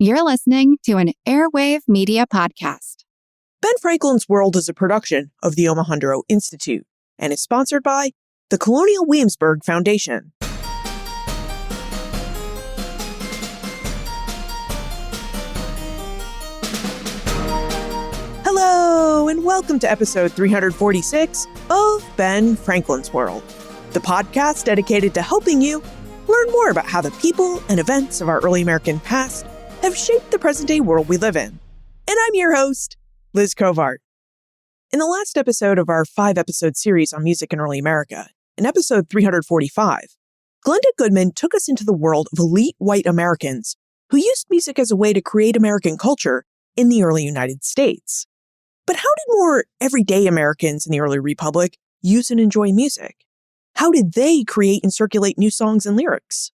You're listening to an Airwave Media Podcast. Ben Franklin's World is a production of the Omohundro Institute and is sponsored by the Colonial Williamsburg Foundation. Hello, and welcome to episode 346 of Ben Franklin's World, the podcast dedicated to helping you learn more about how the people and events of our early American past have shaped the present-day world we live in. And I'm your host, Liz Covart. In the last episode of our 5-episode series on music in early America, in episode 345, Glenda Goodman took us into the world of elite white Americans who used music as a way to create American culture in the early United States. But how did more everyday Americans in the early Republic use and enjoy music? How did they create and circulate new songs and lyrics?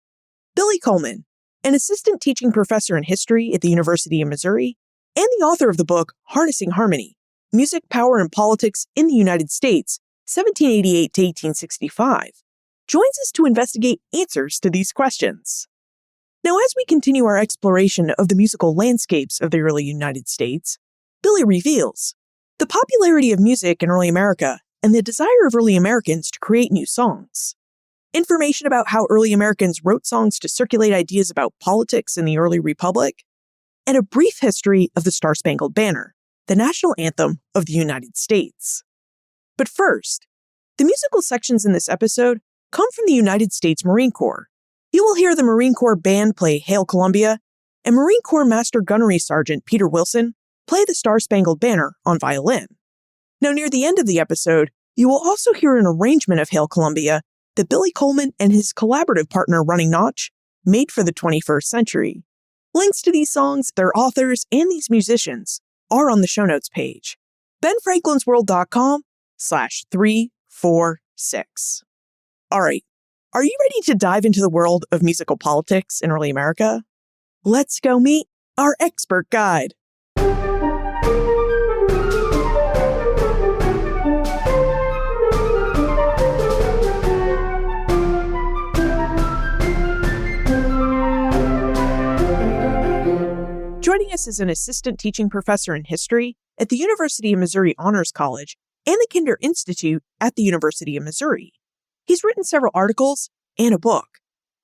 Billy Coleman, an assistant teaching professor in history at the University of Missouri and the author of the book Harnessing Harmony, Music, Power, and Politics in the United States, 1788 to 1865, joins us to investigate answers to these questions. Now, as we continue our exploration of the musical landscapes of the early United States, Billy reveals the popularity of music in early America and the desire of early Americans to create new songs. Information about how early Americans wrote songs to circulate ideas about politics in the early Republic, and a brief history of the Star-Spangled Banner, the national anthem of the United States. But first, the musical sections in this episode come from the United States Marine Corps. You will hear the Marine Corps Band play Hail Columbia, and Marine Corps Master Gunnery Sergeant Peter Wilson play the Star-Spangled Banner on violin. Now, near the end of the episode, you will also hear an arrangement of Hail Columbia that Billy Coleman and his collaborative partner Running Notch made for the 21st century. Links to these songs, their authors, and these musicians are on the show notes page, benfranklinsworld.com/346. All right, are you ready to dive into the world of musical politics in early America? Let's go meet our expert guide. Joining us is an assistant teaching professor in history at the University of Missouri Honors College and the Kinder Institute at the University of Missouri. He's written several articles and a book,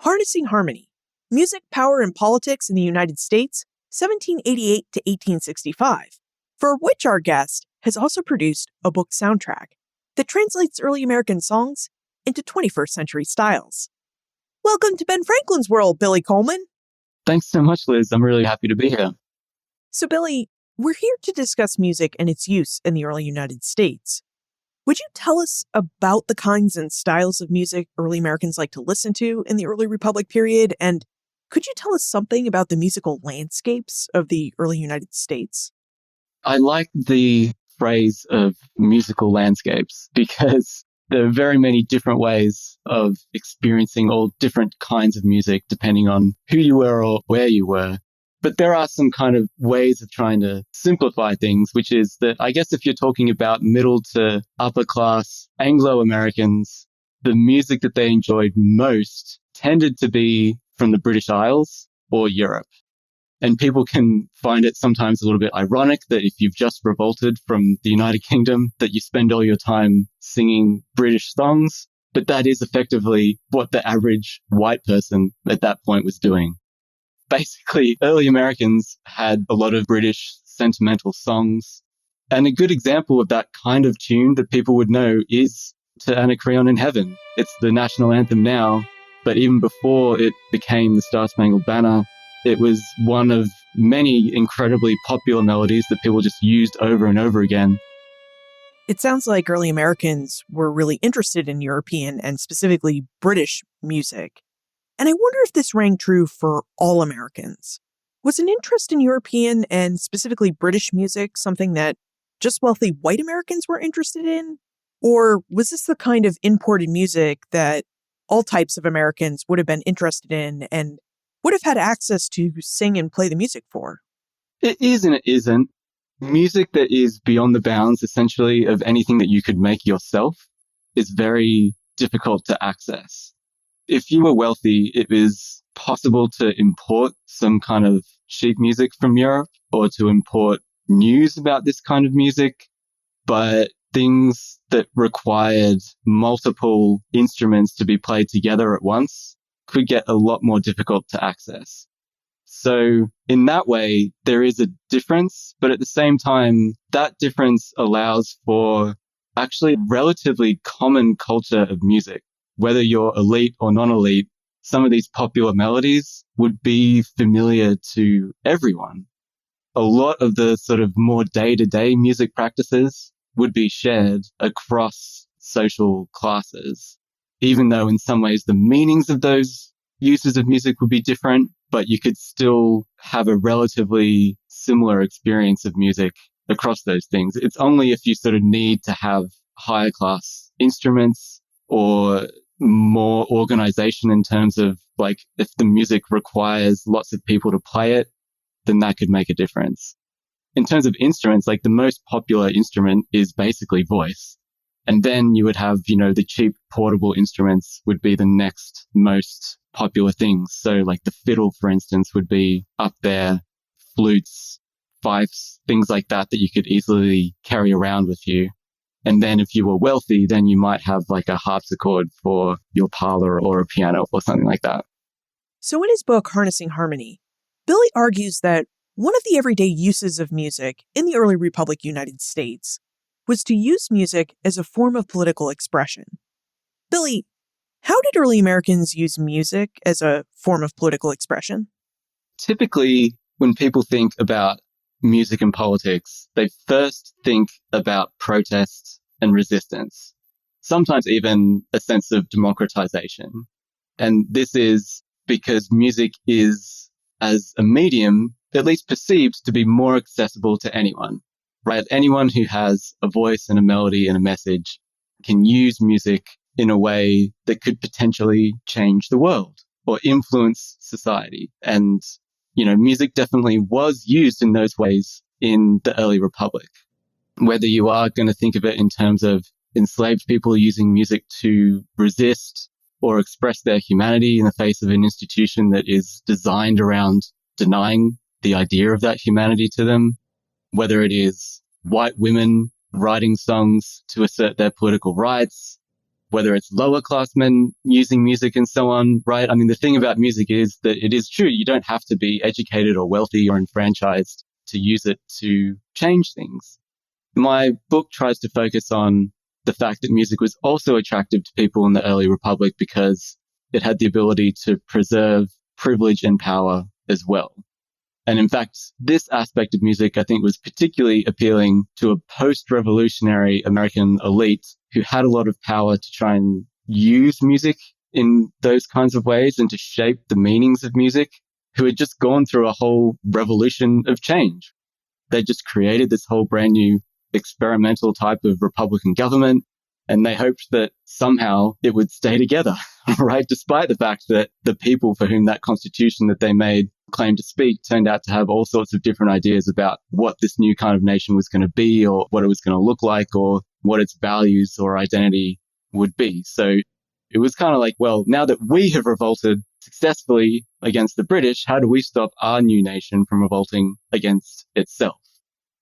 Harnessing Harmony, Music, Power, and Politics in the United States, 1788 to 1865, for which our guest has also produced a book soundtrack that translates early American songs into 21st century styles. Welcome to Ben Franklin's World, Billy Coleman. Thanks so much, Liz. I'm really happy to be here. So, Billy, we're here to discuss music and its use in the early United States. Would you tell us about the kinds and styles of music early Americans like to listen to in the early Republic period? And could you tell us something about the musical landscapes of the early United States? I like the phrase of musical landscapes because there are very many different ways of experiencing all different kinds of music depending on who you were or where you were. But there are some kind of ways of trying to simplify things, which is that I guess if you're talking about middle to upper class Anglo-Americans, the music that they enjoyed most tended to be from the British Isles or Europe. And people can find it sometimes a little bit ironic that if you've just revolted from the United Kingdom, that you spend all your time singing British songs. But that is effectively what the average white person at that point was doing. Basically, early Americans had a lot of British sentimental songs. And a good example of that kind of tune that people would know is To Anacreon in Heaven. It's the national anthem now, but even before it became the Star-Spangled Banner, it was one of many incredibly popular melodies that people just used over and over again. It sounds like early Americans were really interested in European and specifically British music. And I wonder if this rang true for all Americans. Was an interest in European and specifically British music something that just wealthy white Americans were interested in? Or was this the kind of imported music that all types of Americans would have been interested in and would have had access to sing and play the music for? It is and it isn't. Music that is beyond the bounds, essentially, of anything that you could make yourself is very difficult to access. If you were wealthy, it was possible to import some kind of sheet music from Europe or to import news about this kind of music, but things that required multiple instruments to be played together at once could get a lot more difficult to access. So in that way, there is a difference, but at the same time, that difference allows for actually relatively common culture of music. Whether you're elite or non-elite, some of these popular melodies would be familiar to everyone. A lot of the sort of more day-to-day music practices would be shared across social classes, even though in some ways the meanings of those uses of music would be different, but you could still have a relatively similar experience of music across those things. It's only if you sort of need to have higher class instruments or more organization in terms of like if the music requires lots of people to play it, then that could make a difference. In terms of instruments, like the most popular instrument is basically voice. And then you would have, the cheap portable instruments would be the next most popular things. So like the fiddle, for instance, would be up there, flutes, fifes, things like that you could easily carry around with you. And then if you were wealthy, then you might have like a harpsichord for your parlor or a piano or something like that. So in his book, Harnessing Harmony, Billy argues that one of the everyday uses of music in the early Republic United States was to use music as a form of political expression. Billy, how did early Americans use music as a form of political expression? Typically, when people think about music and politics, they first think about protest and resistance, sometimes even a sense of democratization. And this is because music is, as a medium, at least perceived to be more accessible to anyone, right? Anyone who has a voice and a melody and a message can use music in a way that could potentially change the world or influence society. And, music definitely was used in those ways in the early Republic. Whether you are going to think of it in terms of enslaved people using music to resist or express their humanity in the face of an institution that is designed around denying the idea of that humanity to them, whether it is white women writing songs to assert their political rights, whether it's lower class men using music and so on, right? I mean, the thing about music is that it is true. You don't have to be educated or wealthy or enfranchised to use it to change things. My book tries to focus on the fact that music was also attractive to people in the early Republic because it had the ability to preserve privilege and power as well. And in fact, this aspect of music, I think, was particularly appealing to a post-revolutionary American elite who had a lot of power to try and use music in those kinds of ways and to shape the meanings of music, who had just gone through a whole revolution of change. They just created this whole brand new experimental type of Republican government, and they hoped that somehow it would stay together, right? Despite the fact that the people for whom that constitution that they made claimed to speak turned out to have all sorts of different ideas about what this new kind of nation was going to be or what it was going to look like or what its values or identity would be. So it was kind of like, well, now that we have revolted successfully against the British, how do we stop our new nation from revolting against itself?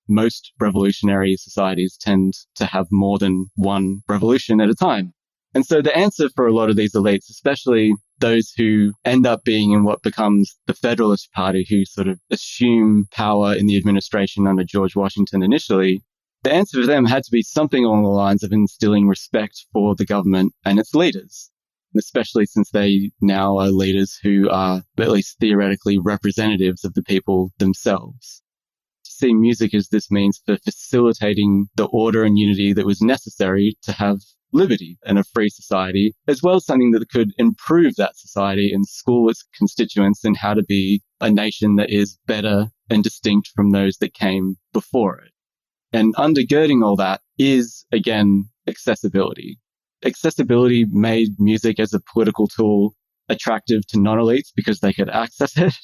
Most revolutionary societies tend to have more than one revolution at a time. And so the answer for a lot of these elites, especially those who end up being in what becomes the Federalist Party, who sort of assume power in the administration under George Washington initially, the answer for them had to be something along the lines of instilling respect for the government and its leaders, especially since they now are leaders who are at least theoretically representatives of the people themselves. See music as this means for facilitating the order and unity that was necessary to have liberty and a free society, as well as something that could improve that society and school its constituents in how to be a nation that is better and distinct from those that came before it. And undergirding all that is, again, accessibility. Accessibility made music as a political tool attractive to non-elites because they could access it.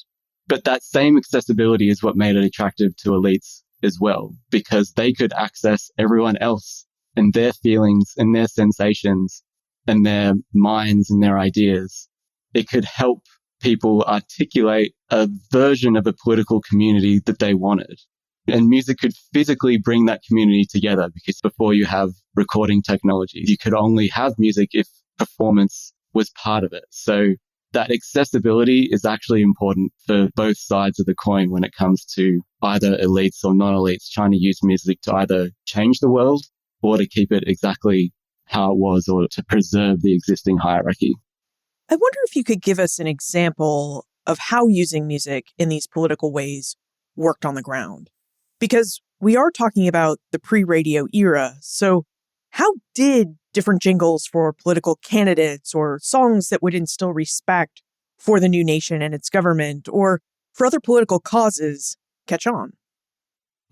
But that same accessibility is what made it attractive to elites as well, because they could access everyone else and their feelings and their sensations and their minds and their ideas. It could help people articulate a version of a political community that they wanted. And music could physically bring that community together, because before you have recording technology, you could only have music if performance was part of it. So that accessibility is actually important for both sides of the coin when it comes to either elites or non-elites trying to use music to either change the world or to keep it exactly how it was, or to preserve the existing hierarchy. I wonder if you could give us an example of how using music in these political ways worked on the ground. Because we are talking about the pre-radio era, so how did different jingles for political candidates or songs that would instill respect for the new nation and its government or for other political causes catch on?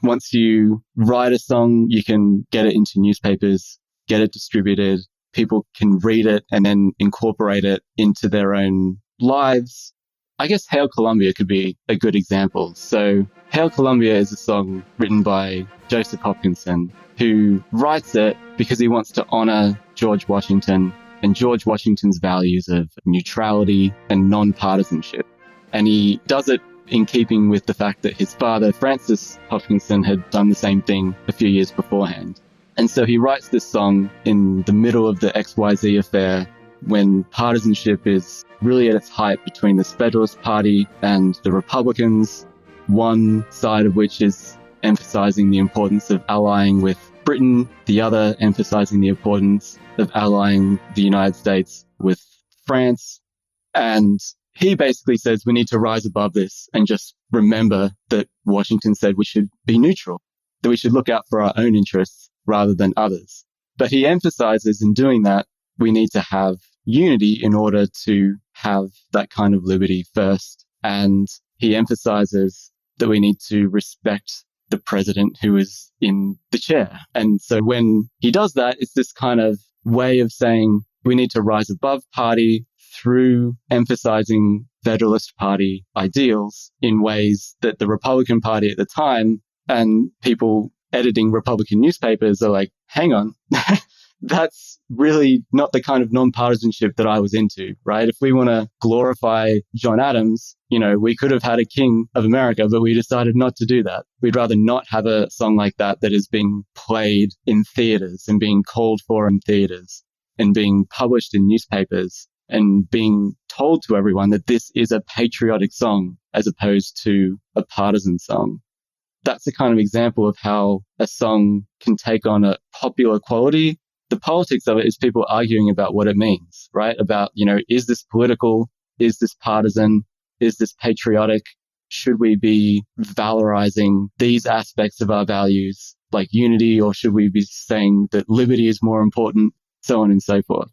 Once you write a song, you can get it into newspapers, get it distributed. People can read it and then incorporate it into their own lives. I guess Hail Columbia could be a good example. So Hail Columbia is a song written by Joseph Hopkinson, who writes it because he wants to honor George Washington and George Washington's values of neutrality and non-partisanship. And he does it in keeping with the fact that his father, Francis Hopkinson, had done the same thing a few years beforehand. And so he writes this song in the middle of the XYZ affair, when partisanship is really at its height between the Federalist Party and the Republicans, one side of which is emphasizing the importance of allying with Britain, the other emphasizing the importance of allying the United States with France. And he basically says we need to rise above this and just remember that Washington said we should be neutral, that we should look out for our own interests rather than others. But he emphasizes in doing that, we need to have unity in order to have that kind of liberty first. And he emphasizes that we need to respect the president who is in the chair. And so when he does that, it's this kind of way of saying we need to rise above party through emphasizing Federalist Party ideals in ways that the Republican Party at the time and people editing Republican newspapers are like, hang on, that's really not the kind of nonpartisanship that I was into, right? If we want to glorify John Adams, we could have had a king of America, but we decided not to do that. We'd rather not have a song like that is being played in theaters and being called for in theaters and being published in newspapers and being told to everyone that this is a patriotic song as opposed to a partisan song. That's a kind of example of how a song can take on a popular quality. The politics of it is people arguing about what it means, right? About, is this political? Is this partisan? Is this patriotic? Should we be valorizing these aspects of our values like unity, or should we be saying that liberty is more important? So on and so forth.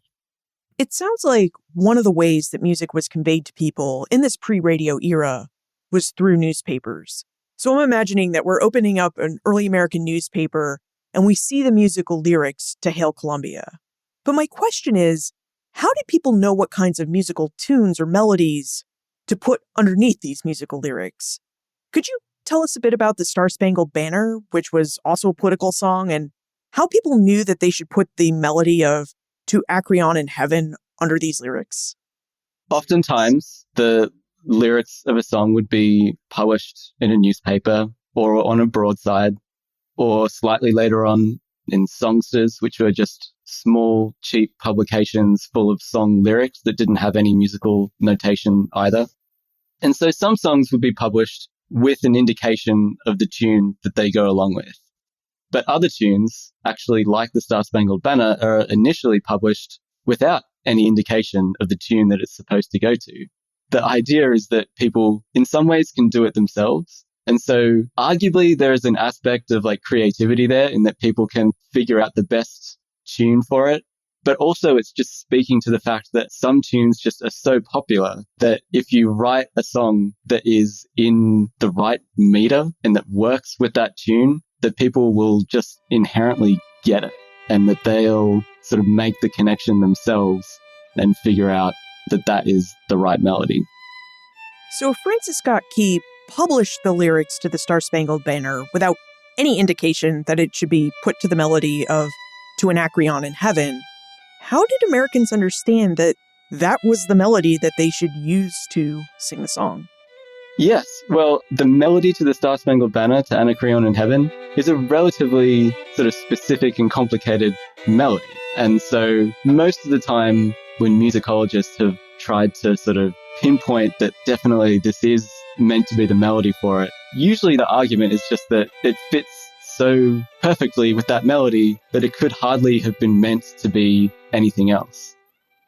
It sounds like one of the ways that music was conveyed to people in this pre-radio era was through newspapers. So I'm imagining that we're opening up an early American newspaper and we see the musical lyrics to Hail Columbia. But my question is, how did people know what kinds of musical tunes or melodies to put underneath these musical lyrics? Could you tell us a bit about the Star-Spangled Banner, which was also a political song, and how people knew that they should put the melody of To Acreon in Heaven under these lyrics? Oftentimes, the lyrics of a song would be published in a newspaper or on a broadside, or slightly later on in songsters, which were just small, cheap publications full of song lyrics that didn't have any musical notation either. And so some songs would be published with an indication of the tune that they go along with. But other tunes, actually like the Star-Spangled Banner, are initially published without any indication of the tune that it's supposed to go to. The idea is that people in some ways can do it themselves. And so arguably there is an aspect of creativity there in that people can figure out the best tune for it. But also it's just speaking to the fact that some tunes just are so popular that if you write a song that is in the right meter and that works with that tune, that people will just inherently get it and that they'll sort of make the connection themselves and figure out that that is the right melody. So Francis Scott Key published the lyrics to the Star-Spangled Banner without any indication that it should be put to the melody of To an Acreon in Heaven. How did Americans understand that that was the melody that they should use to sing the song. Yes. Well, the melody to the Star-Spangled Banner, to Anacreon in Heaven, is a relatively sort of specific and complicated melody. And so most of the time when musicologists have tried to sort of pinpoint that definitely this is meant to be the melody for it, usually the argument is just that it fits so perfectly with that melody that it could hardly have been meant to be anything else.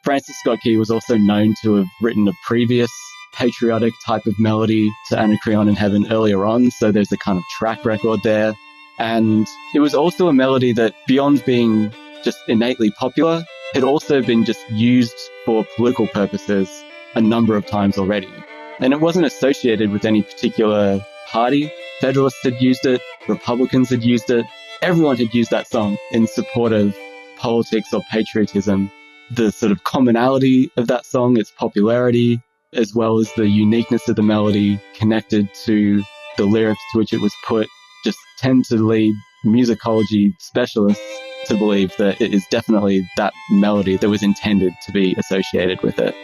Francis Scott Key was also known to have written a previous patriotic type of melody to Anacreon in Heaven earlier on, so there's a kind of track record there. And it was also a melody that, beyond being just innately popular, had also been just used for political purposes a number of times already. And it wasn't associated with any particular party. Federalists had used it, Republicans had used it, everyone had used that song in support of politics or patriotism. The sort of commonality of that song, its popularity, as well as the uniqueness of the melody connected to the lyrics to which it was put, just tend to lead musicology specialists to believe that it is definitely that melody that was intended to be associated with it.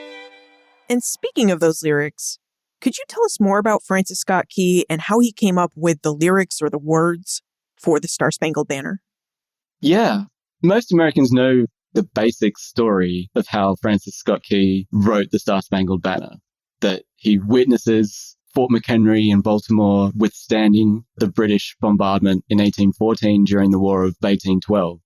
And speaking of those lyrics, could you tell us more about Francis Scott Key and how he came up with the lyrics or the words for the Star-Spangled Banner? Yeah. Most Americans know the basic story of how Francis Scott Key wrote the Star-Spangled Banner, that he witnesses Fort McHenry in Baltimore withstanding the British bombardment in 1814 during the War of 1812.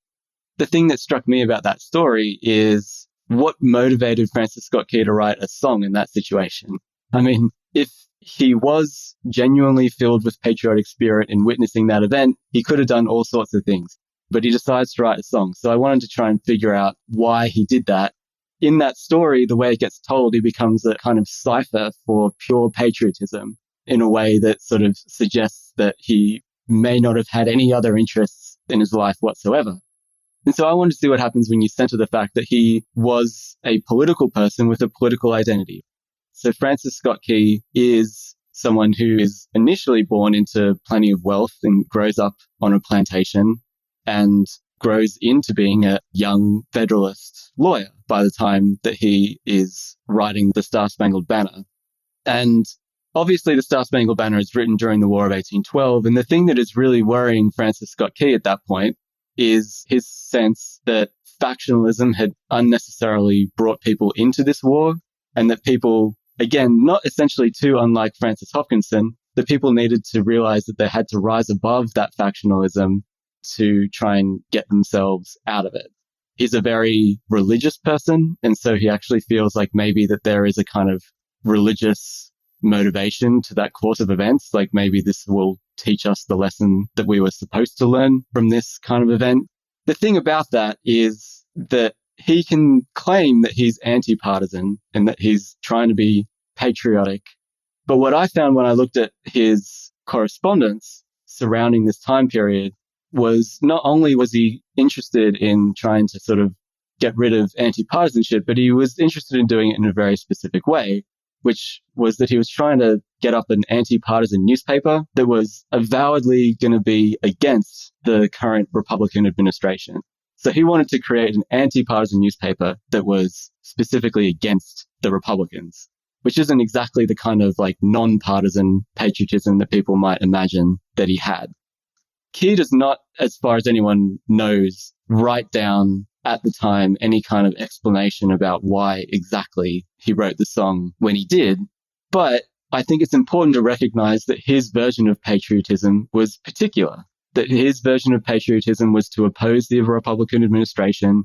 The thing that struck me about that story is what motivated Francis Scott Key to write a song in that situation. I mean, if he was genuinely filled with patriotic spirit in witnessing that event, he could have done all sorts of things. But he decides to write a song. So I wanted to try and figure out why he did that. In that story, the way it gets told, he becomes a kind of cipher for pure patriotism in a way that sort of suggests that he may not have had any other interests in his life whatsoever. And so I wanted to see what happens when you center the fact that he was a political person with a political identity. So Francis Scott Key is someone who is initially born into plenty of wealth and grows up on a plantation and grows into being a young Federalist lawyer by the time that he is writing the Star-Spangled Banner. And obviously the Star-Spangled Banner is written during the War of 1812, and the thing that is really worrying Francis Scott Key at that point is his sense that factionalism had unnecessarily brought people into this war, and that people, again, not essentially too unlike Francis Hopkinson, that people needed to realize that they had to rise above that factionalism to try and get themselves out of it. He's a very religious person, and so he actually feels like maybe that there is a kind of religious motivation to that course of events, like maybe this will teach us the lesson that we were supposed to learn from this kind of event. The thing about that is that he can claim that he's anti-partisan and that he's trying to be patriotic. But what I found when I looked at his correspondence surrounding this time period was not only was he interested in trying to sort of get rid of anti-partisanship, but he was interested in doing it in a very specific way, which was that he was trying to get up an anti-partisan newspaper that was avowedly going to be against the current Republican administration. So he wanted to create an anti-partisan newspaper that was specifically against the Republicans, which isn't exactly the kind of like non-partisan patriotism that people might imagine that he had. Key does not, as far as anyone knows, write down at the time any kind of explanation about why exactly he wrote the song when he did. But I think it's important to recognize that his version of patriotism was particular, that his version of patriotism was to oppose the Republican administration,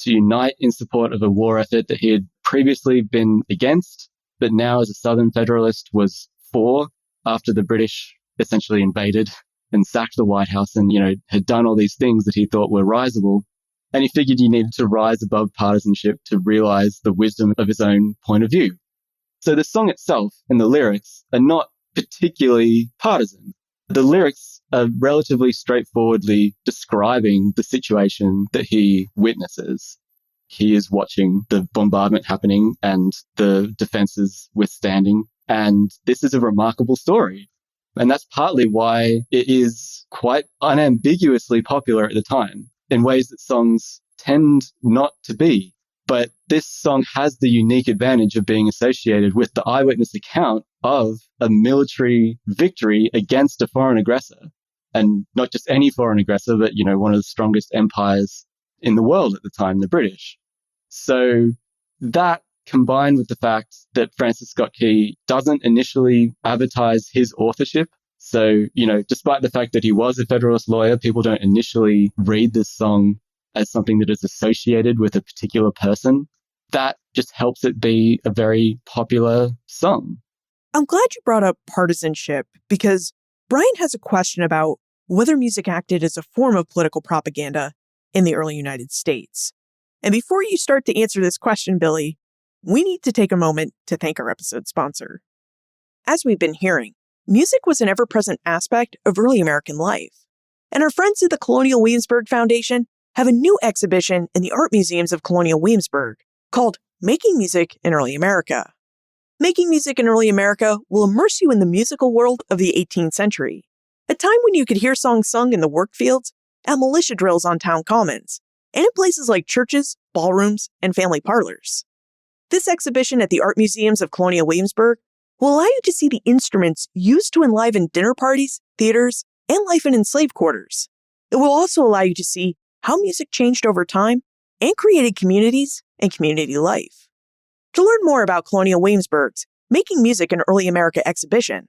to unite in support of a war effort that he had previously been against, but now as a Southern Federalist was for after the British essentially invaded and sacked the White House and, had done all these things that he thought were risable. And he figured he needed to rise above partisanship to realize the wisdom of his own point of view. So the song itself and the lyrics are not particularly partisan. The lyrics are relatively straightforwardly describing the situation that he witnesses. He is watching the bombardment happening and the defenses withstanding. And this is a remarkable story. And that's partly why it is quite unambiguously popular at the time in ways that songs tend not to be. But this song has the unique advantage of being associated with the eyewitness account of a military victory against a foreign aggressor. And not just any foreign aggressor, but, one of the strongest empires in the world at the time, the British. So that, combined with the fact that Francis Scott Key doesn't initially advertise his authorship. So, despite the fact that he was a Federalist lawyer, people don't initially read this song as something that is associated with a particular person. That just helps it be a very popular song. I'm glad you brought up partisanship, because Brian has a question about whether music acted as a form of political propaganda in the early United States. And before you start to answer this question, Billy, we need to take a moment to thank our episode sponsor. As we've been hearing, music was an ever-present aspect of early American life. And our friends at the Colonial Williamsburg Foundation have a new exhibition in the art museums of Colonial Williamsburg called Making Music in Early America. Making Music in Early America will immerse you in the musical world of the 18th century, a time when you could hear songs sung in the work fields, at militia drills on town commons, and in places like churches, ballrooms, and family parlors. This exhibition at the art museums of Colonial Williamsburg will allow you to see the instruments used to enliven dinner parties, theaters, and life in enslaved quarters. It will also allow you to see how music changed over time and created communities and community life. To learn more about Colonial Williamsburg's Making Music in Early America exhibition,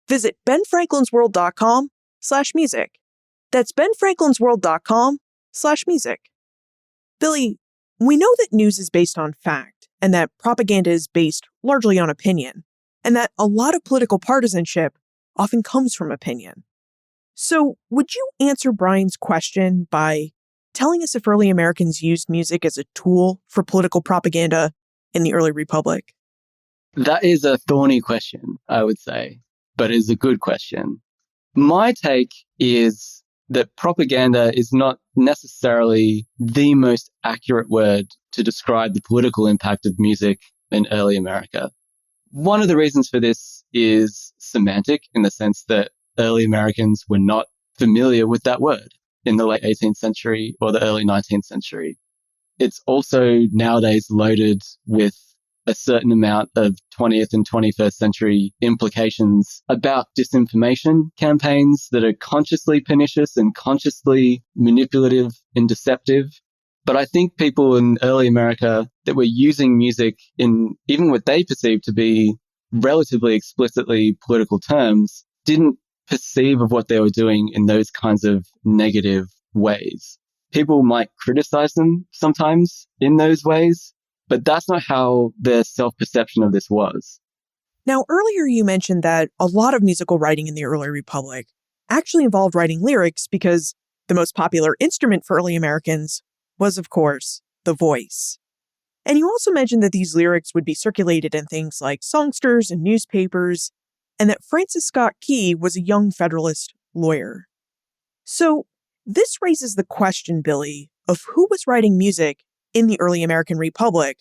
visit benfranklinsworld.com/music. That's benfranklinsworld.com/music. Billy, we know that news is based on fact, and that propaganda is based largely on opinion, and that a lot of political partisanship often comes from opinion. So, would you answer Brian's question by telling us if early Americans used music as a tool for political propaganda in the early Republic? That is a thorny question, I would say, but it is a good question. My take is that propaganda is not necessarily the most accurate word to describe the political impact of music in early America. One of the reasons for this is semantic, in the sense that early Americans were not familiar with that word in the late 18th century or the early 19th century. It's also nowadays loaded with a certain amount of 20th and 21st century implications about disinformation campaigns that are consciously pernicious and consciously manipulative and deceptive. But I think people in early America that were using music in even what they perceived to be relatively explicitly political terms didn't perceive of what they were doing in those kinds of negative ways. People might criticize them sometimes in those ways, but that's not how their self-perception of this was. Now, earlier you mentioned that a lot of musical writing in the early Republic actually involved writing lyrics because the most popular instrument for early Americans was, of course, the voice. And you also mentioned that these lyrics would be circulated in things like songsters and newspapers, and that Francis Scott Key was a young Federalist lawyer. So this raises the question, Billy, of who was writing music in the early American Republic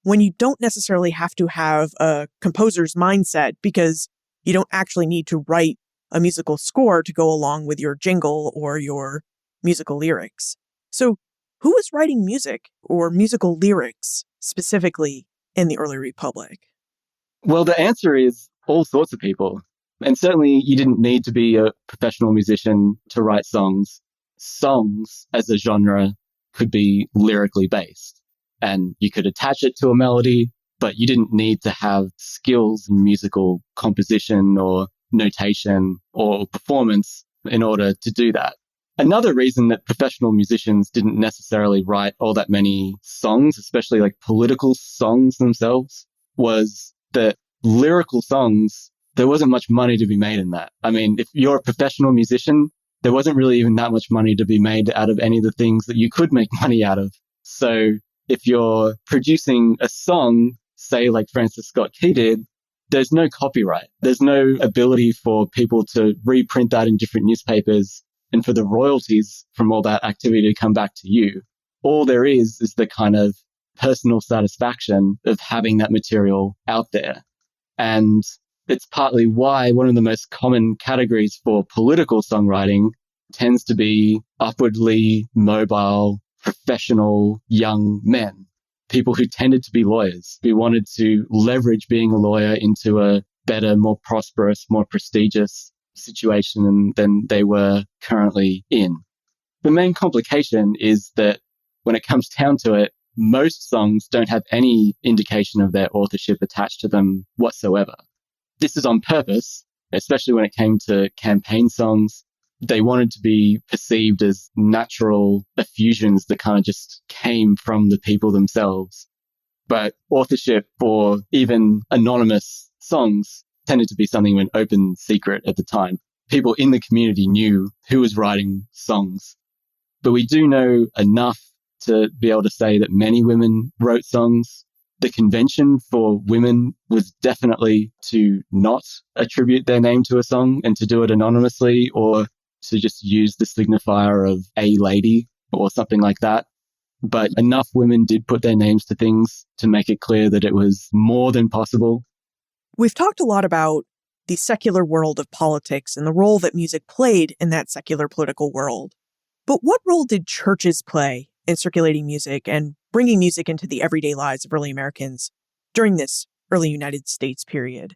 when you don't necessarily have to have a composer's mindset because you don't actually need to write a musical score to go along with your jingle or your musical lyrics. So who was writing music or musical lyrics specifically in the early Republic? Well, the answer is all sorts of people. And certainly you didn't need to be a professional musician to write songs. Songs as a genre could be lyrically based, and you could attach it to a melody, but you didn't need to have skills in musical composition or notation or performance in order to do that. Another reason that professional musicians didn't necessarily write all that many songs, especially like political songs themselves, was that lyrical songs, there wasn't much money to be made in that. I mean, if you're a professional musician, there wasn't really even that much money to be made out of any of the things that you could make money out of. So if you're producing a song, say like Francis Scott Key did, there's no copyright. There's no ability for people to reprint that in different newspapers and for the royalties from all that activity to come back to you. All there is the kind of personal satisfaction of having that material out there. And it's partly why one of the most common categories for political songwriting tends to be upwardly mobile, professional young men. people who tended to be lawyers, who wanted to leverage being a lawyer into a better, more prosperous, more prestigious situation than they were currently in. The main complication is that when it comes down to it, most songs don't have any indication of their authorship attached to them whatsoever. This is on purpose, especially when it came to campaign songs. They wanted to be perceived as natural effusions that kind of just came from the people themselves. But authorship for even anonymous songs tended to be something of an open secret at the time. People in the community knew who was writing songs. But we do know enough to be able to say that many women wrote songs. The convention for women was definitely to not attribute their name to a song and to do it anonymously, or to just use the signifier of a lady or something like that. But enough women did put their names to things to make it clear that it was more than possible. We've talked a lot about the secular world of politics and the role that music played in that secular political world. But what role did churches play in circulating music and bringing music into the everyday lives of early Americans during this early United States period?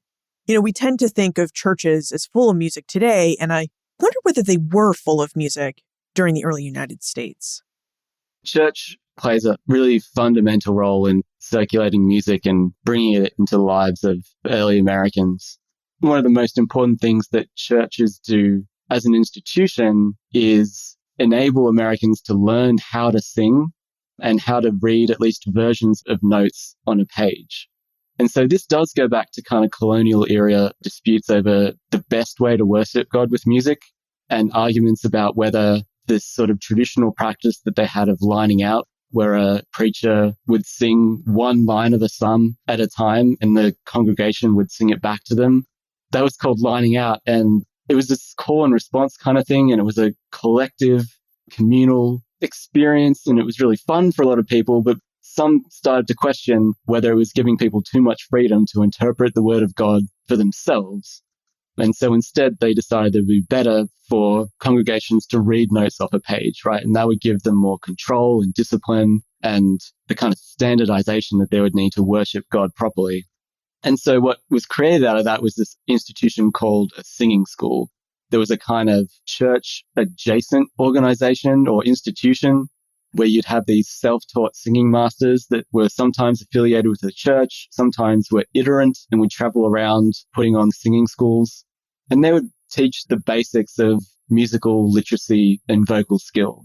We tend to think of churches as full of music today, and I wonder whether they were full of music during the early United States. Church plays a really fundamental role in circulating music and bringing it into the lives of early Americans. One of the most important things that churches do as an institution is enable Americans to learn how to sing and how to read at least versions of notes on a page. And so this does go back to kind of colonial era disputes over the best way to worship God with music, and arguments about whether this sort of traditional practice that they had of lining out, where a preacher would sing one line of a psalm at a time and the congregation would sing it back to them. That was called lining out. And it was this call and response kind of thing. And it was a collective, communal experience. And it was really fun for a lot of people. But some started to question whether it was giving people too much freedom to interpret the word of God for themselves. And so instead, they decided it would be better for congregations to read notes off a page, right? And that would give them more control and discipline and the kind of standardization that they would need to worship God properly. And so what was created out of that was this institution called a singing school. There was a kind of church adjacent organization or institution where you'd have these self-taught singing masters that were sometimes affiliated with the church, sometimes were itinerant and would travel around putting on singing schools. And they would teach the basics of musical literacy and vocal skill.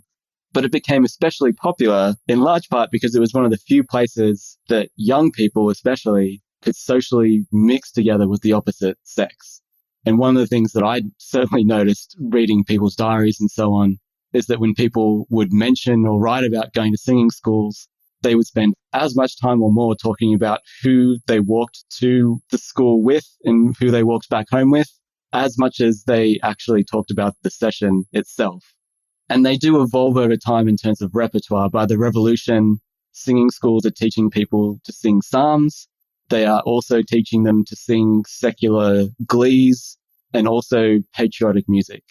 But it became especially popular in large part because it was one of the few places that young people especially could socially mix together with the opposite sex. And one of the things that I certainly noticed reading people's diaries and so on is that when people would mention or write about going to singing schools, they would spend as much time or more talking about who they walked to the school with and who they walked back home with, as much as they actually talked about the session itself. And they do evolve over time in terms of repertoire. By the Revolution, singing schools are teaching people to sing psalms. They are also teaching them to sing secular glees and also patriotic music.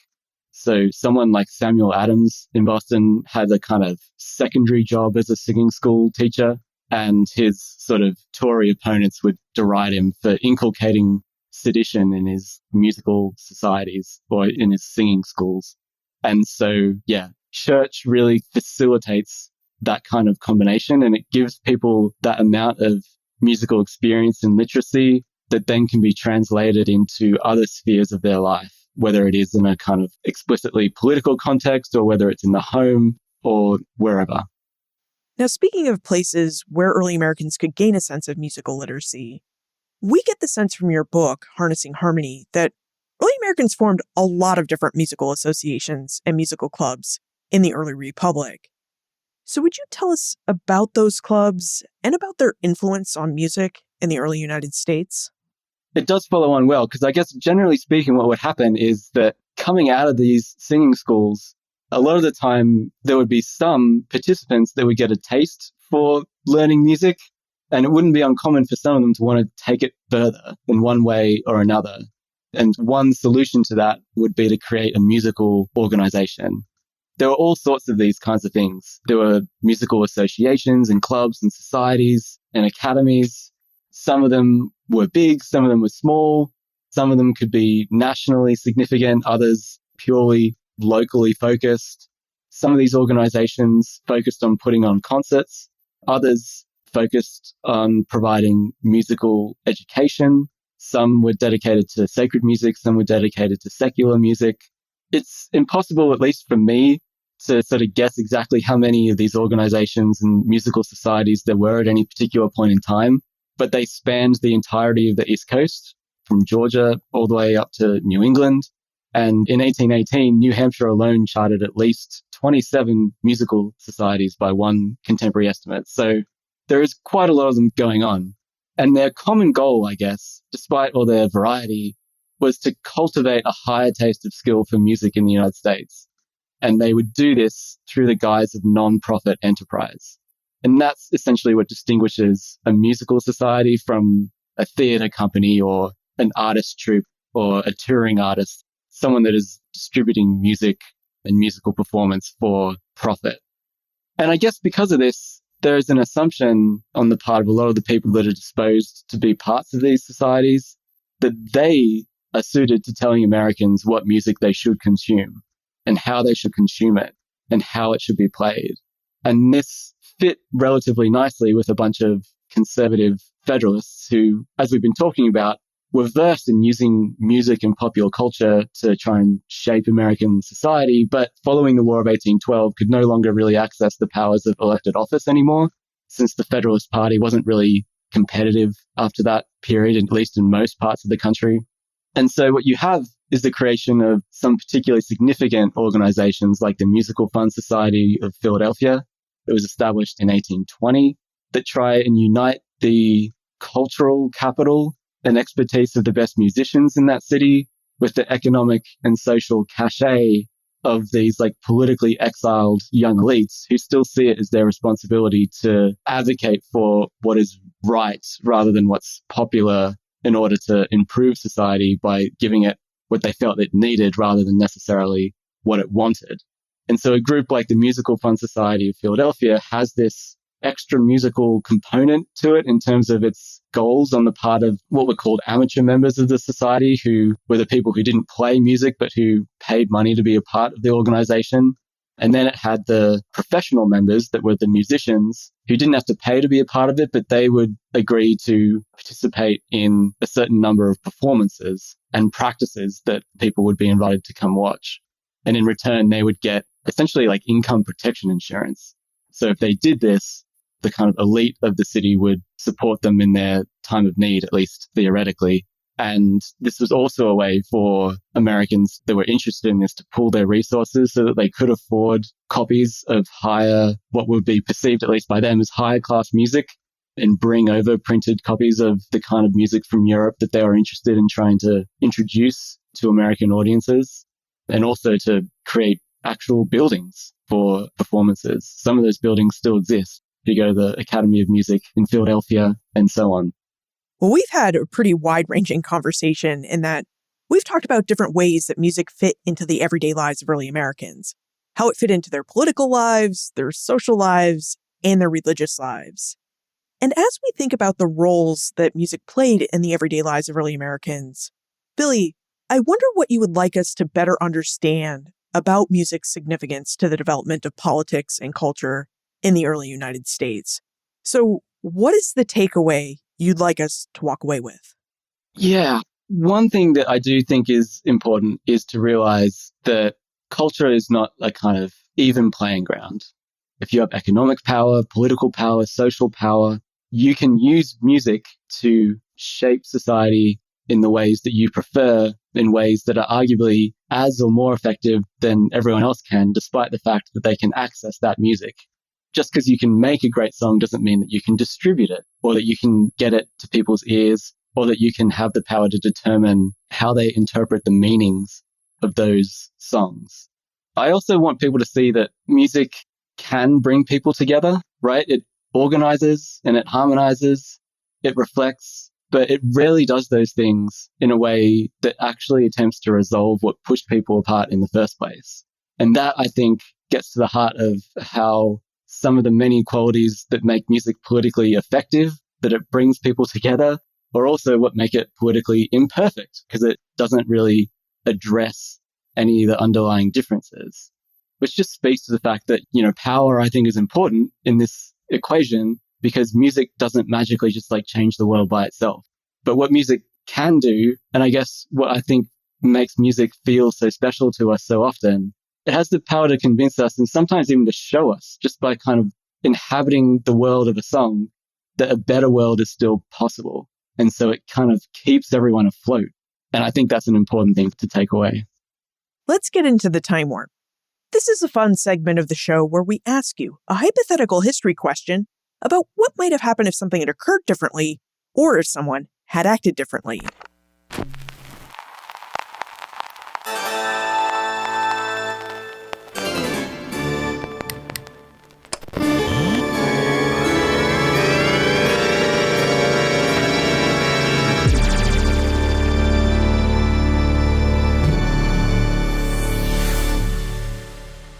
So someone like Samuel Adams in Boston had a kind of secondary job as a singing school teacher, and his sort of Tory opponents would deride him for inculcating sedition in his musical societies or in his singing schools. And so, church really facilitates that kind of combination, and it gives people that amount of musical experience and literacy that then can be translated into other spheres of their life, whether it is in a kind of explicitly political context or whether it's in the home or wherever. Now, speaking of places where early Americans could gain a sense of musical literacy, we get the sense from your book, Harnessing Harmony, that early Americans formed a lot of different musical associations and musical clubs in the early Republic. So would you tell us about those clubs and about their influence on music in the early United States? It does follow on well, because I guess generally speaking, what would happen is that coming out of these singing schools, a lot of the time there would be some participants that would get a taste for learning music, and it wouldn't be uncommon for some of them to want to take it further in one way or another. And one solution to that would be to create a musical organization. there were all sorts of these kinds of things. There were musical associations and clubs and societies and academies. Some of them were big, some of them were small. Some of them could be nationally significant, others purely locally focused. Some of these organizations focused on putting on concerts. Others focused on providing musical education. Some were dedicated to sacred music. Some were dedicated to secular music. It's impossible, at least for me, to sort of guess exactly how many of these organizations and musical societies there were at any particular point in time, but they spanned the entirety of the East Coast, from Georgia all the way up to New England. And in 1818, New Hampshire alone charted at least 27 musical societies by one contemporary estimate. So there is quite a lot of them going on. And their common goal, I guess, despite all their variety, was to cultivate a higher taste of skill for music in the United States. And they would do this through the guise of non-profit enterprise. And that's essentially what distinguishes a musical society from a theater company or an artist troupe or a touring artist, someone that is distributing music and musical performance for profit. And I guess because of this, there's an assumption on the part of a lot of the people that are disposed to be parts of these societies that they are suited to telling Americans what music they should consume and how they should consume it and how it should be played. And this fit relatively nicely with a bunch of conservative federalists who, as we've been talking about, were versed in using music and popular culture to try and shape American society, but following the War of 1812 could no longer really access the powers of elected office anymore, since the Federalist Party wasn't really competitive after that period, at least in most parts of the country. And so what you have is the creation of some particularly significant organizations like the Musical Fund Society of Philadelphia that was established in 1820 that try and unite the cultural capital and expertise of the best musicians in that city with the economic and social cachet of these like politically exiled young elites who still see it as their responsibility to advocate for what is right rather than what's popular in order to improve society by giving it what they felt it needed rather than necessarily what it wanted. And so a group like the Musical Fund Society of Philadelphia has this extra musical component to it in terms of its goals on the part of what were called amateur members of the society, who were the people who didn't play music but who paid money to be a part of the organization. And then it had the professional members that were the musicians who didn't have to pay to be a part of it, but they would agree to participate in a certain number of performances and practices that people would be invited to come watch. And in return, they would get essentially like income protection insurance. So if they did this, the kind of elite of the city would support them in their time of need, at least theoretically. And this was also a way for Americans that were interested in this to pool their resources so that they could afford copies of higher, what would be perceived, at least by them, as higher class music, and bring over printed copies of the kind of music from Europe that they were interested in trying to introduce to American audiences, and also to create actual buildings for performances. Some of those buildings still exist. You go to the Academy of Music in Philadelphia and so on. Well, we've had a pretty wide-ranging conversation in that we've talked about different ways that music fit into the everyday lives of early Americans, how it fit into their political lives, their social lives, and their religious lives. And as we think about the roles that music played in the everyday lives of early Americans, Billy, I wonder what you would like us to better understand about music's significance to the development of politics and culture in the early United States. So what is the takeaway you'd like us to walk away with? Yeah. One thing that I do think is important is to realize that culture is not a kind of even playing ground. If you have economic power, political power, social power, you can use music to shape society in the ways that you prefer, in ways that are arguably as or more effective than everyone else can, despite the fact that they can access that music. Just because you can make a great song doesn't mean that you can distribute it, or that you can get it to people's ears, or that you can have the power to determine how they interpret the meanings of those songs. I also want people to see that music can bring people together, right? It organizes and it harmonizes, it reflects, but it rarely does those things in a way that actually attempts to resolve what pushed people apart in the first place. And that, I think, gets to the heart of how some of the many qualities that make music politically effective, that it brings people together, or also what make it politically imperfect, because it doesn't really address any of the underlying differences, which just speaks to the fact that, power, I think, is important in this equation, because music doesn't magically just change the world by itself. But what music can do, and I guess what I think makes music feel so special to us so often, it has the power to convince us, and sometimes even to show us, just by kind of inhabiting the world of a song, that a better world is still possible. And so it kind of keeps everyone afloat. And I think that's an important thing to take away. Let's get into the time warp. This is a fun segment of the show where we ask you a hypothetical history question about what might have happened if something had occurred differently, or if someone had acted differently.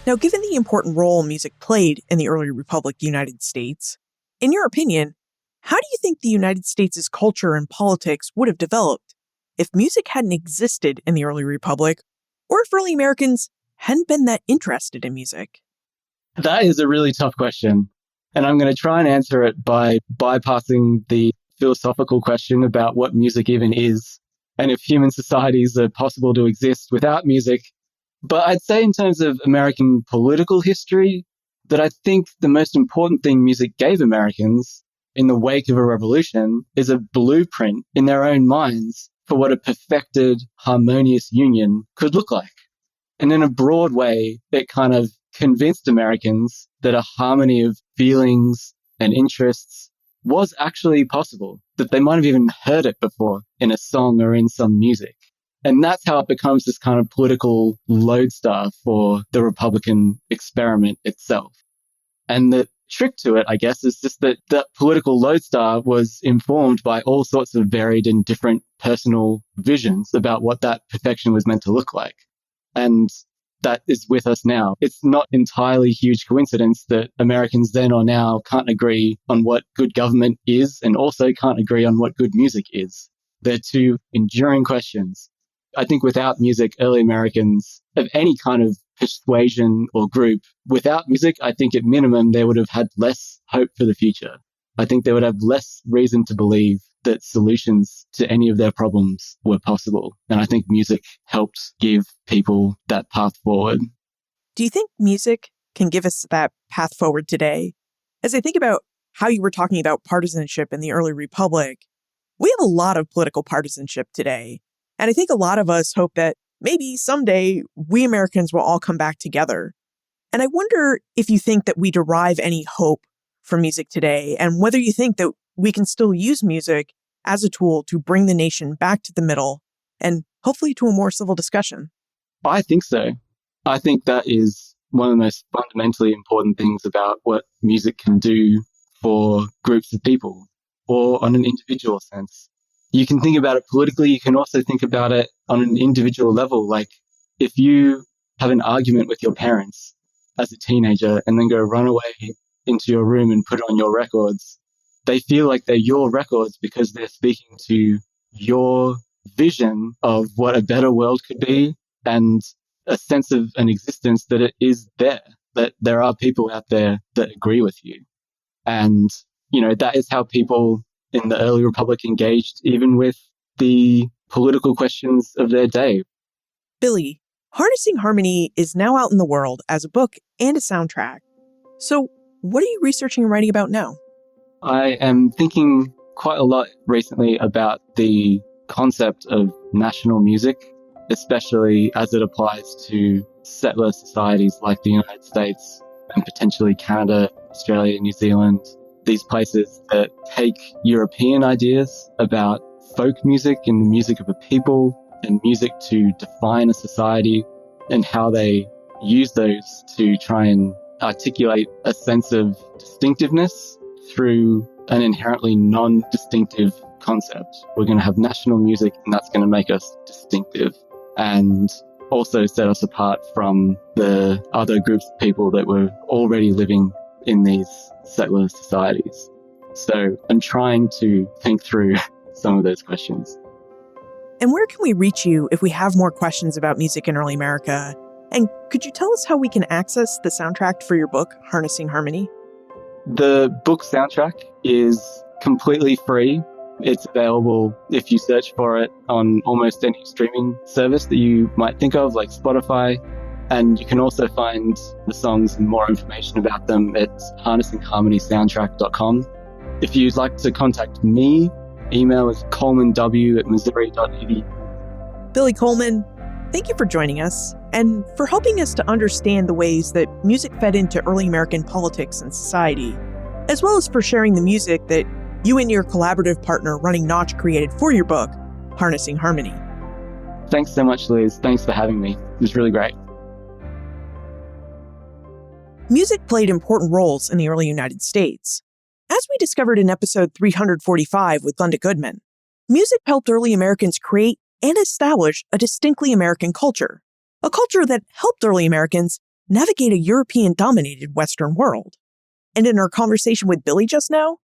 Now, given the important role music played in the early Republic United States, in your opinion, how do you think the United States' culture and politics would have developed if music hadn't existed in the early Republic, or if early Americans hadn't been that interested in music? That is a really tough question. And I'm going to try and answer it by bypassing the philosophical question about what music even is, and if human societies are possible to exist without music. But I'd say in terms of American political history, that I think the most important thing music gave Americans in the wake of a revolution is a blueprint in their own minds for what a perfected, harmonious union could look like. And in a broad way, it kind of convinced Americans that a harmony of feelings and interests was actually possible, that they might have even heard it before in a song or in some music. And that's how it becomes this kind of political lodestar for the Republican experiment itself. And the trick to it, I guess, is just that that political lodestar was informed by all sorts of varied and different personal visions about what that perfection was meant to look like. And that is with us now. It's not entirely huge coincidence that Americans then or now can't agree on what good government is, and also can't agree on what good music is. They're two enduring questions. I think without music, early Americans of any kind of persuasion or group, without music, I think at minimum, they would have had less hope for the future. I think they would have less reason to believe that solutions to any of their problems were possible. And I think music helped give people that path forward. Do you think music can give us that path forward today? As I think about how you were talking about partisanship in the early Republic, we have a lot of political partisanship today. And I think a lot of us hope that maybe someday we Americans will all come back together. And I wonder if you think that we derive any hope from music today, and whether you think that we can still use music as a tool to bring the nation back to the middle and hopefully to a more civil discussion. I think so. I think that is one of the most fundamentally important things about what music can do for groups of people, or on an individual sense. You can think about it politically. You can also think about it on an individual level. Like if you have an argument with your parents as a teenager and then go run away into your room and put on your records, they feel like they're your records because they're speaking to your vision of what a better world could be, and a sense of an existence that it is there, that there are people out there that agree with you. And, that is how people in the early Republic engaged even with the political questions of their day. Billy, Harnessing Harmony is now out in the world as a book and a soundtrack. So what are you researching and writing about now? I am thinking quite a lot recently about the concept of national music, especially as it applies to settler societies like the United States and potentially Canada, Australia, New Zealand. These places that take European ideas about folk music and the music of a people and music to define a society, and how they use those to try and articulate a sense of distinctiveness through an inherently non-distinctive concept. We're going to have national music, and that's going to make us distinctive. And also set us apart from the other groups of people that were already living in these settler societies. So I'm trying to think through some of those questions. And where can we reach you if we have more questions about music in early America? And could you tell us how we can access the soundtrack for your book, Harnessing Harmony? The book soundtrack is completely free. It's available if you search for it on almost any streaming service that you might think of, like Spotify. And you can also find the songs and more information about them at harnessingharmonysoundtrack.com. If you'd like to contact me, email is colemanw@missouri.edu. Billy Coleman, thank you for joining us and for helping us to understand the ways that music fed into early American politics and society, as well as for sharing the music that you and your collaborative partner Running Notch created for your book, Harnessing Harmony. Thanks so much, Liz. Thanks for having me. It was really great. Music played important roles in the early United States. As we discovered in episode 345 with Glenda Goodman, music helped early Americans create and establish a distinctly American culture, a culture that helped early Americans navigate a European-dominated Western world. And in our conversation with Billy just now,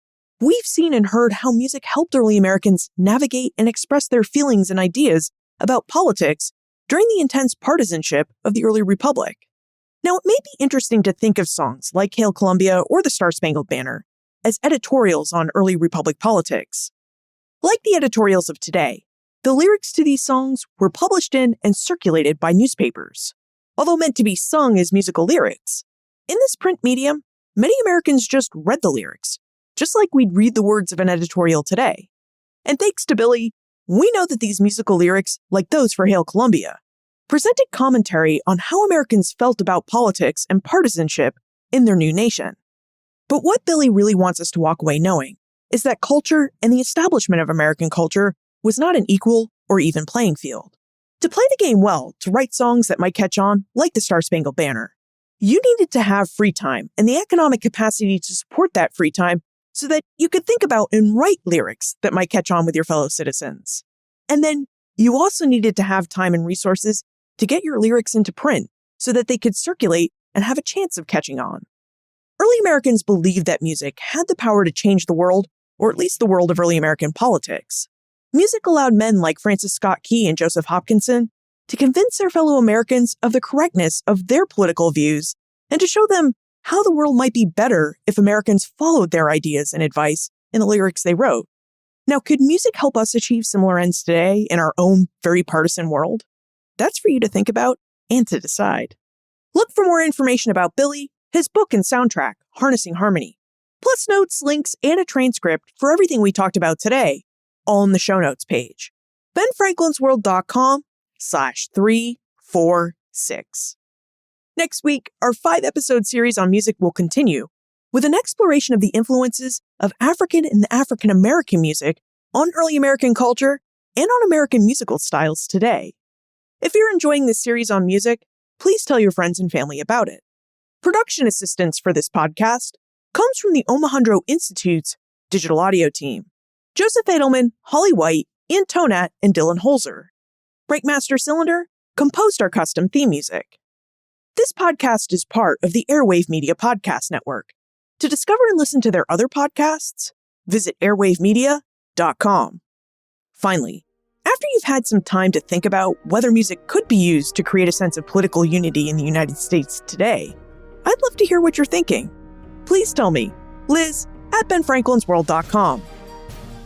we've seen and heard how music helped early Americans navigate and express their feelings and ideas about politics during the intense partisanship of the early Republic. Now, it may be interesting to think of songs like Hail Columbia or the Star-Spangled Banner as editorials on early Republic politics. Like the editorials of today, the lyrics to these songs were published in and circulated by newspapers. Although meant to be sung as musical lyrics, in this print medium, many Americans just read the lyrics, just like we'd read the words of an editorial today. And thanks to Billy, we know that these musical lyrics, like those for Hail Columbia, presented commentary on how Americans felt about politics and partisanship in their new nation. But what Billy really wants us to walk away knowing is that culture and the establishment of American culture was not an equal or even playing field. To play the game well, to write songs that might catch on, like the Star-Spangled Banner, you needed to have free time and the economic capacity to support that free time so that you could think about and write lyrics that might catch on with your fellow citizens. And then you also needed to have time and resources to get your lyrics into print so that they could circulate and have a chance of catching on. Early Americans believed that music had the power to change the world, or at least the world of early American politics. Music allowed men like Francis Scott Key and Joseph Hopkinson to convince their fellow Americans of the correctness of their political views and to show them how the world might be better if Americans followed their ideas and advice in the lyrics they wrote. Now, could music help us achieve similar ends today in our own very partisan world? That's for you to think about and to decide. Look for more information about Billy, his book and soundtrack, Harnessing Harmony, plus notes, links, and a transcript for everything we talked about today, all in the show notes page. benfranklinsworld.com/346. Next week, our 5-episode series on music will continue with an exploration of the influences of African and African American music on early American culture and on American musical styles today. If you're enjoying this series on music, please tell your friends and family about it. Production assistance for this podcast comes from the Omohundro Institute's digital audio team. Joseph Edelman, Holly White, Ian Tonat, and Dylan Holzer. Breakmaster Cylinder composed our custom theme music. This podcast is part of the Airwave Media Podcast Network. To discover and listen to their other podcasts, visit airwavemedia.com. Finally, after you've had some time to think about whether music could be used to create a sense of political unity in the United States today, I'd love to hear what you're thinking. Please tell me, Liz@benfranklinsworld.com.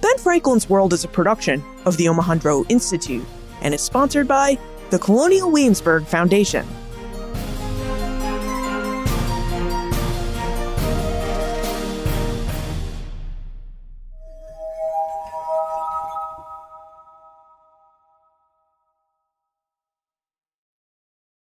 Ben Franklin's World is a production of the Omohundro Institute and is sponsored by the Colonial Williamsburg Foundation.